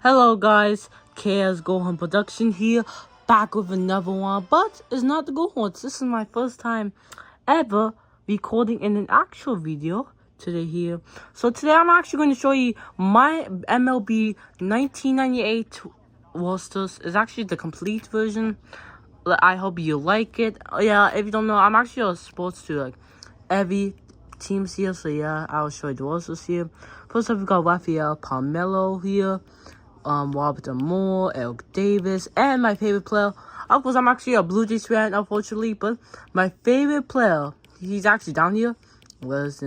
Hello guys, KS Gohan Production here, back with another one, but it's not the Gohans. This is my first time ever recording in an actual video today here. So today I'm actually going to show you my MLB 1998 rosters. It's actually the complete version. I hope you like it. Yeah, if you don't know, I'm actually supposed to like every teams here, so yeah, I'll show you the rosters here. First up, we got Rafael Palmeiro here. Robert Moore, Eric Davis, and my favorite player. Of course, I'm actually a Blue Jays fan, unfortunately, but my favorite player, he's actually down here, was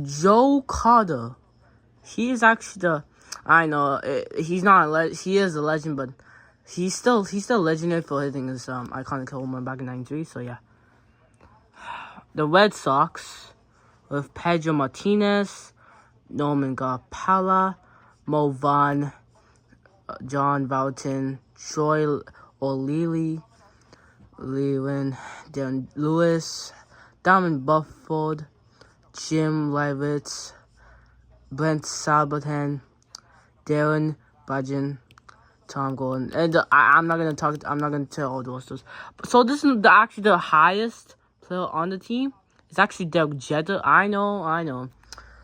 Joe Carter. He is actually I know, he's not he is a legend, but he's still legendary for hitting his iconic home run back in '93. So yeah, the Red Sox with Pedro Martinez, Norman Garpala, Mo Vaughn, John Vaughton, Troy O'Leary, Lewin, Darren Lewis, Damon Bufford, Jim Leavitt, Brent Sabaton, Darren Budgeon, Tom Gordon, and I'm not gonna tell all those. So this is actually the highest player on the team. It's actually Derek Jeter. I know.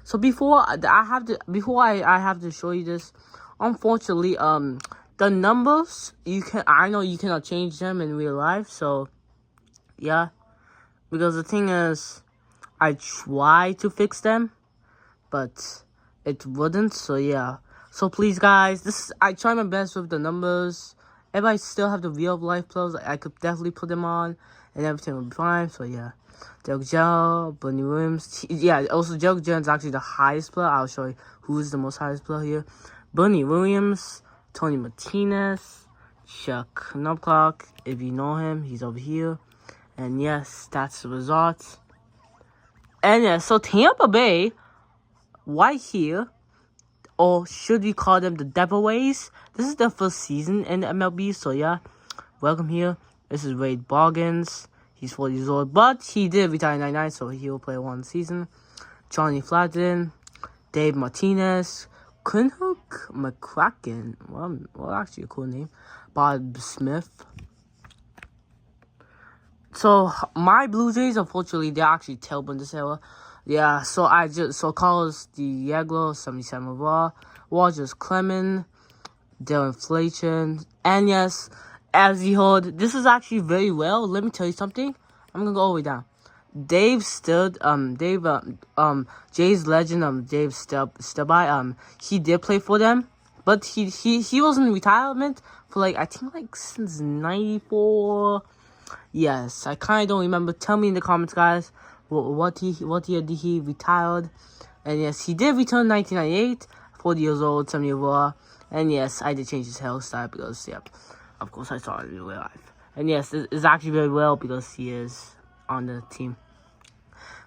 So before I have to show you this, unfortunately, the numbers I know you cannot change them in real life. So yeah, because the thing is, I tried to fix them, but it wouldn't. So yeah, so please guys, I try my best with the numbers. If I still have the real life players, I could definitely put them on, and everything will be fine. So yeah. Derek Jeter, Bunny Williams. Also Derek Jeter is actually the highest player. I'll show you who's the most highest player here. Bunny Williams, Tony Martinez, Chuck Knobloch. If you know him, he's over here. And yes, that's the result. And yeah, so Tampa Bay, right here, or should we call them the Devil-Rays? This is their first season in the MLB, so yeah, welcome here. This is Wade Boggins. He's 40 years old, but he did retire in '99, so he will play one season. Johnny Fladden, Dave Martinez, Quinhook McCracken. Well, actually a cool name. Bob Smith. So my Blue Jays, unfortunately, they're actually terrible in this era. Yeah, so Carlos Diego, 77 overall, Rogers Clemens, Darren Fleischman, and yes, as you heard, this is actually very well. Let me tell you something. I'm gonna go all the way down. Jay's legend, Dave Stubby, he did play for them, but he was in retirement for I think since '94. Yes, I kind of don't remember. Tell me in the comments, guys, what year did he retired? And yes, he did return in 1998, 40 years old, 70 overall. And yes, I did change his hairstyle because of course, I saw it in real life. And yes, it's actually very well because he is on the team.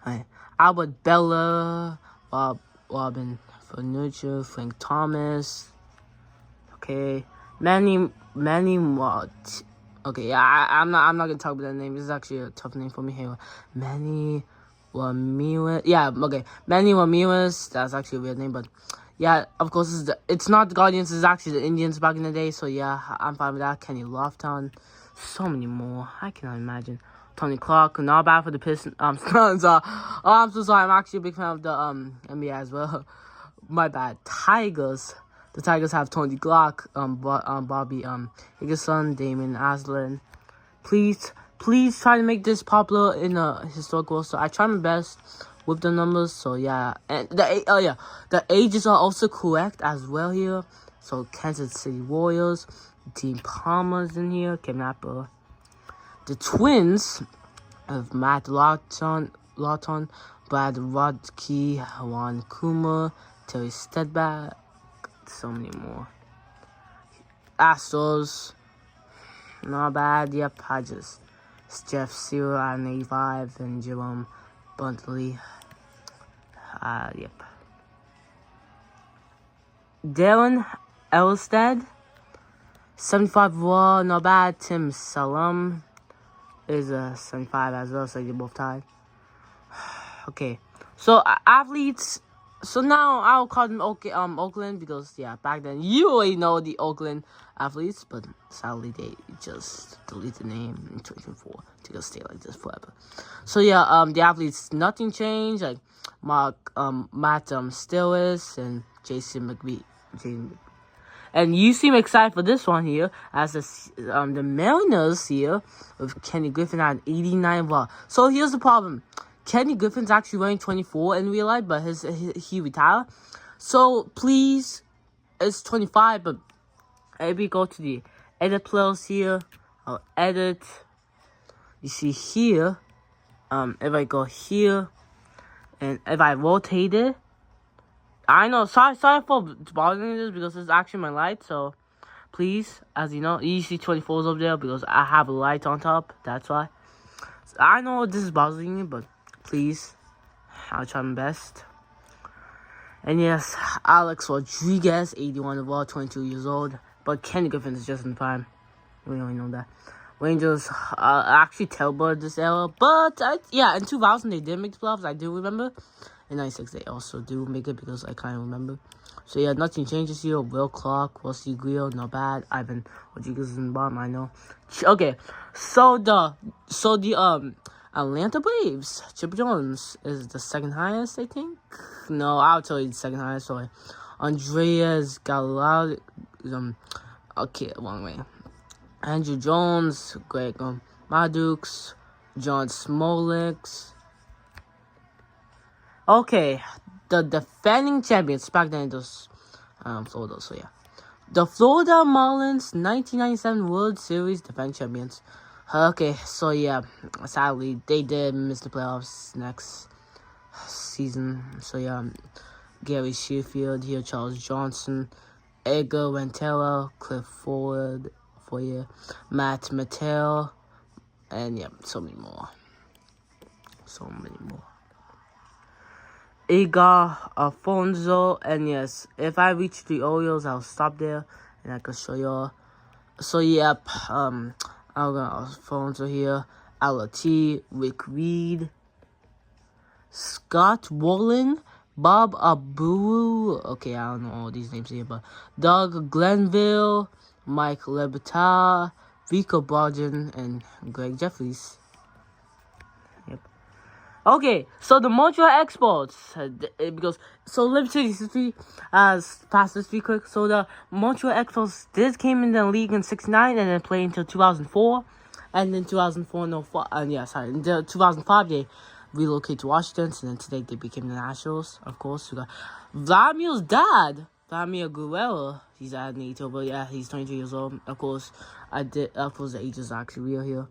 Right. Albert Bella, Robin Furniture, Frank Thomas. Okay. Manny Watt. Okay, yeah, I'm not gonna talk about that name. This is actually a tough name for me here. Manny Ramirez. Yeah, okay. Manny Ramirez. That's actually a weird name, but yeah, of course, it's not the Guardians, it's actually the Indians back in the day, so yeah, I'm fine with that. Kenny Lofton, so many more, I cannot imagine. Tony Clark, not bad for the Pistons. I'm so sorry, I'm actually a big fan of the NBA as well. My bad. Tigers. The Tigers have Tony Clark, Bobby Higginson, Damon Aslan. Please try to make this popular in a historical. So I try my best with the numbers, so yeah, and the ages are also correct as well here. So Kansas City Warriors, Dean Palmer's in here, Kidnapper. The Twins of Matt Lawton, Brad Rodkey, Juan Kuma, Terry Stedback, so many more. Astros, not bad. Yep, Jeff Sear at 85 and Jerome Buntley. Yep. Darren Elstad, 75 raw, not bad. Tim Salem is a 75 as well, so they're both tied. Okay, so athletes So now I'll call them Oakland because back then you already know the Oakland athletes, but sadly they just delete the name in 2024 to just stay like this forever. So the athletes nothing changed, like Matt Stillis and Jason McBee. And you seem excited for this one here, as the Mariners here with Kenny Griffin at 89 raw. So here's the problem. Kenny Griffin's actually wearing 24 in real life, but he retired. So please, it's 25, but if we go to the edit players here, I'll edit. You see here, if I go here, and if I rotate it, I know, sorry for bothering this because it's actually my light, so please, as you know, you see 24s over there because I have a light on top, that's why. So I know this is bothering you, but please, I'll try my best. And yes, Alex Rodriguez, 81 overall, 22 years old, but Kenny Griffin is just in prime. We already know that. Rangers actually terrible this era, but in 2000 they did make the playoffs, I do remember. In 96, they also do make it because I kind of remember. So nothing changes here. Will Clark, Rusty Grio, not bad. Ivan Rodriguez is in the bottom, I know. Okay, so the Atlanta Braves, Chip Jones is the second highest, I think. No, I'll tell you the second highest. Sorry, Andreas Gallardo. Okay, wrong way. Andrew Jones, Greg Madux, John Smolix. Okay, the defending champions back then, those Florida. So the Florida Marlins 1997 World Series defending champions. Okay, so sadly they did miss the playoffs next season. So Gary Sheffield here, Charles Johnson, Edgar Rentella, Cliff Ford, Matt Mattel, and so many more. Igor Alfonso, and if I reach the Orioles, I'll stop there and I can show y'all. So I'll go Alfonso here, Alati, Rick Reed, Scott Wallen, Bob Abu. Okay, I don't know all these names here, but Doug Glenville, Mike Lebita, Rico Bargen, and Greg Jeffries. Okay, so the Montreal Exports, because, so let me tell you history, as fast as we quick. So the Montreal Exports came in the league in 1969 and then played until 2004. And then 2004, in 2005 they relocated to Washington, and then today they became the Nationals, of course. We got Vladimir's dad, Vladimir Guerrero, he's at 82, but he's 22 years old. Of course, the age is actually real here.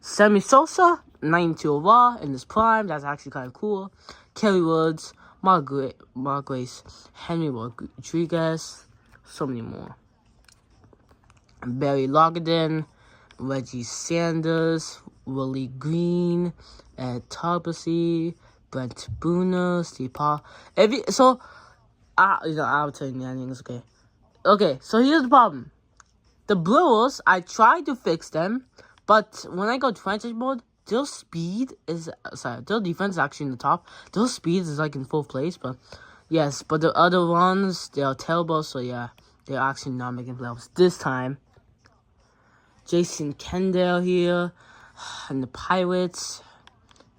Sammy Sosa, 92 overall in his prime. That's actually kind of cool. Kerry Woods, Mark Grace, Henry Rodriguez, so many more. Barry Logan, Reggie Sanders, Willie Green, Ed Tarbasi, Brent Bruno, Steve Paul. I'll tell you the endings, okay. Okay, so here's the problem. The Brewers, I tried to fix them, but when I go to franchise mode, their defense is actually in the top. Their speed is like in fourth place, but the other ones, they are terrible, so they're actually not making playoffs this time. Jason Kendall here, and the Pirates,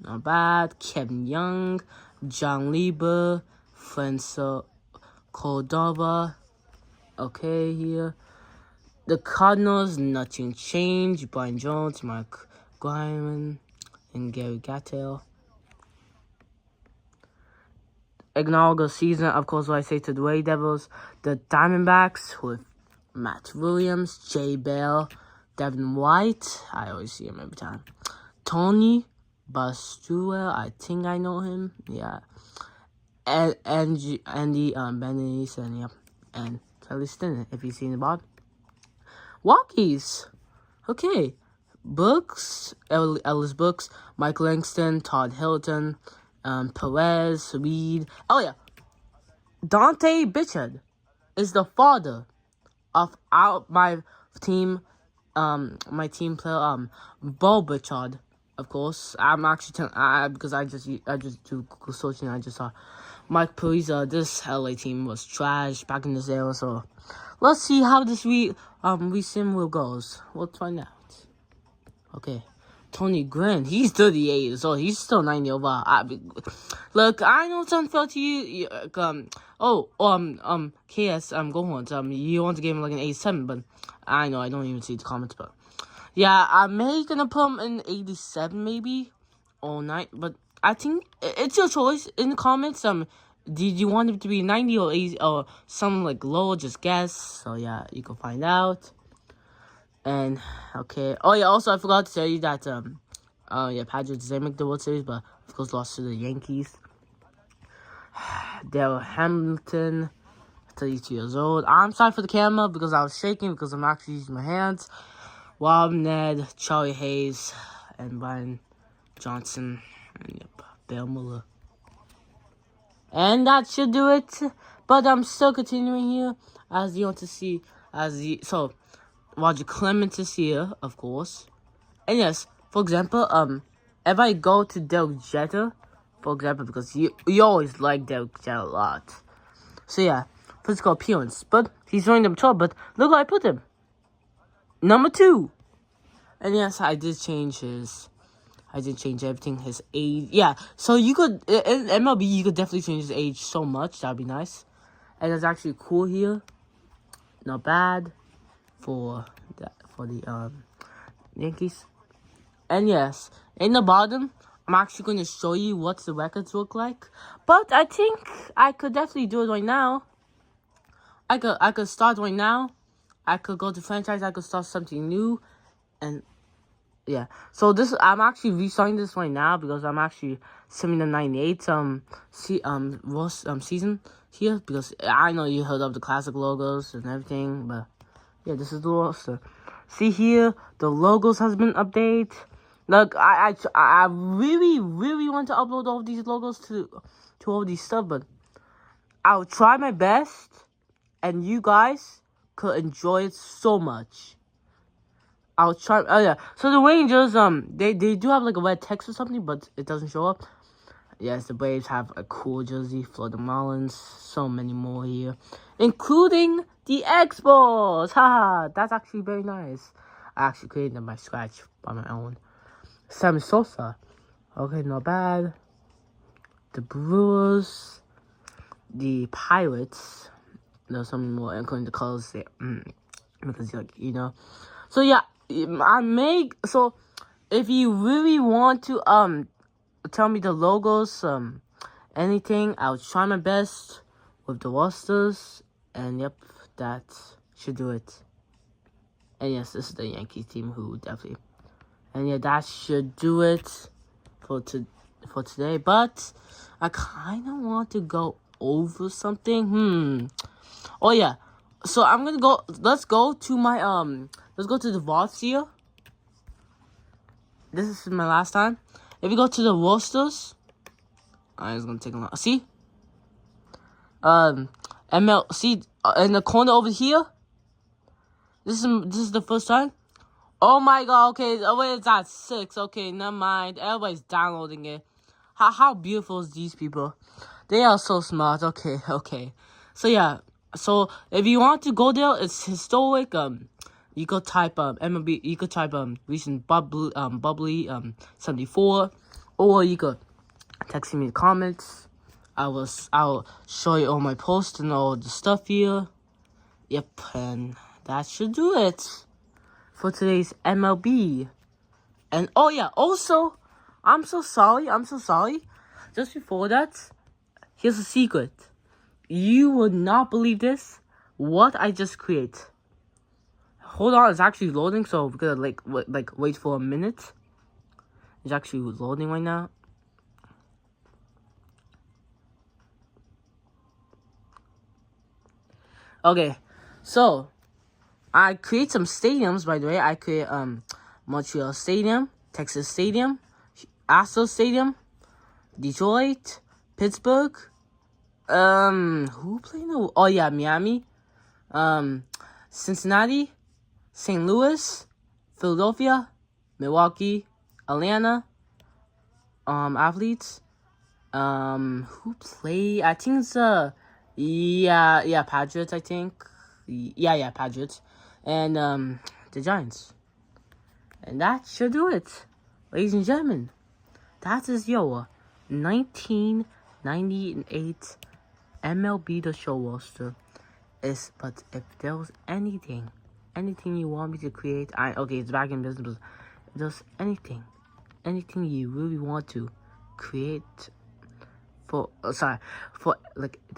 not bad. Kevin Young, John Lieber, Franco Cordova, okay here. The Cardinals, nothing changed. Brian Jones, Mark Griman, and Gary Gattel. Inaugural season, of course, what I say to the Ray Devils. The Diamondbacks with Matt Williams, Jay Bell, Devin White. I always see him every time. Tony Bastura, I think I know him. And Andy Benitez, and Kelly Stinner, if you've seen the bottom. Walkies. Okay. Books. Ellis Books. Mike Langston. Todd Hilton. Perez. Reed. Dante Bichard is the father of my team player, Bo Bichard, of course. I'm actually telling, because I just do Google searching, I just saw Mike Pariza, this LA team was trash back in this era. So let's see how this recent will goes. We'll find out. Okay. Tony Gwynn, he's 38, so he's still 90 over. Look, I know it's unfair to you. KS, go on. You want to give him like an 87, but I know I don't even see the comments, but yeah, I'm maybe gonna put him in 87 maybe, all night. But I think it's your choice in the comments. Did you want him to be 90 or 80 or something like low? Just guess. So yeah, you can find out. And okay. Oh yeah. Also, I forgot to tell you that Padres did make the World Series, but of course lost to the Yankees. Darryl Hamilton, 32 years old. I'm sorry for the camera because I was shaking because I'm actually using my hands. Rob Ned, Charlie Hayes, and Brian Johnson. And yep, Bill Mueller. And that should do it. But I'm still continuing here as you want to see so. Roger Clemens is here, of course. And yes, for example, if I go to Derek Jeter, for example, because you always like Derek Jeter a lot. So yeah, physical appearance. But he's running number 12, but look where I put him. Number 2. And yes, I did change everything, his age. Yeah, so you could, in MLB, you could definitely change his age so much. That'd be nice. And it's actually cool here. Not bad. For the Yankees. And yes, in the bottom, I'm actually going to show you what the records look like. But I think I could definitely do it right now. I could start right now. I could go to franchise. I could start something new. And yeah, so I'm actually restarting this right now because I'm actually sending the 98 season here because I know you heard of the classic logos and everything, but yeah, this is the roster. See here, the logos has been updated. Look, I really, really want to upload all these logos to all these stuff, but I'll try my best, and you guys could enjoy it so much. I'll try. Oh yeah, so the Rangers, they do have like a red text or something, but it doesn't show up. Yes, the Braves have a cool jersey. Florida Marlins, so many more here, including the Expos. Haha, that's actually very nice. I actually created them by scratch by my own. Sammy Sosa, okay, not bad. The Brewers, the Pirates. There's so many more, including the colors there, because So yeah, so if you really want to tell me the logos, anything, I'll try my best with the rosters, and yep, that should do it. And yes, this is the Yankees team who definitely, and yeah, that should do it for today. But I kind of want to go over something. Oh yeah, so I'm gonna go. Let's go to my Let's go to the vaults here. This is my last time. If you go to the rosters, it's gonna take a long. See, see in the corner over here. This is the first time. Oh my god. Okay, wait, it's at 6. Okay, never mind. Everybody's downloading it. How beautiful is these people? They are so smart. Okay. So yeah. So if you want to go there, it's historic. You could type MLB. You could type recent bubbly 74, or you could text me in the comments. I'll show you all my posts and all the stuff here. Yep, and that should do it for today's MLB. And oh yeah, also, I'm so sorry. Just before that, here's a secret. You would not believe this. What I just created. Hold on, it's actually loading, so we're gonna wait for a minute. It's actually loading right now. Okay, so I create some stadiums. By the way, I create Montreal Stadium, Texas Stadium, Astros Stadium, Detroit, Pittsburgh. Who played the? Oh yeah, Miami, Cincinnati, St. Louis, Philadelphia, Milwaukee, Atlanta, athletes, Who play? I think it's Patriots. I think Patriots, and the Giants. And that should do it, ladies and gentlemen. That is your 1998 MLB The Show roster. But if there was anything you want me to create, it's back in business. If there's anything you really want to create if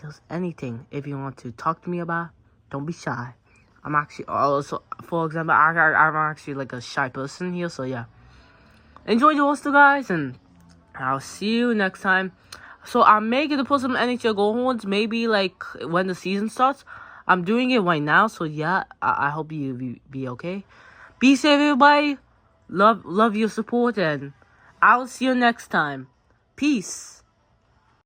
there's anything, if you want to talk to me about, don't be shy. I'm actually also, for example, I'm actually like a shy person here, so yeah. Enjoy the roster, guys, and I'll see you next time. So I'm making to put some NHL goal horns, maybe like when the season starts. I'm doing it right now, so yeah, I hope you be okay. Be safe, everybody. Love your support, and I'll see you next time. Peace.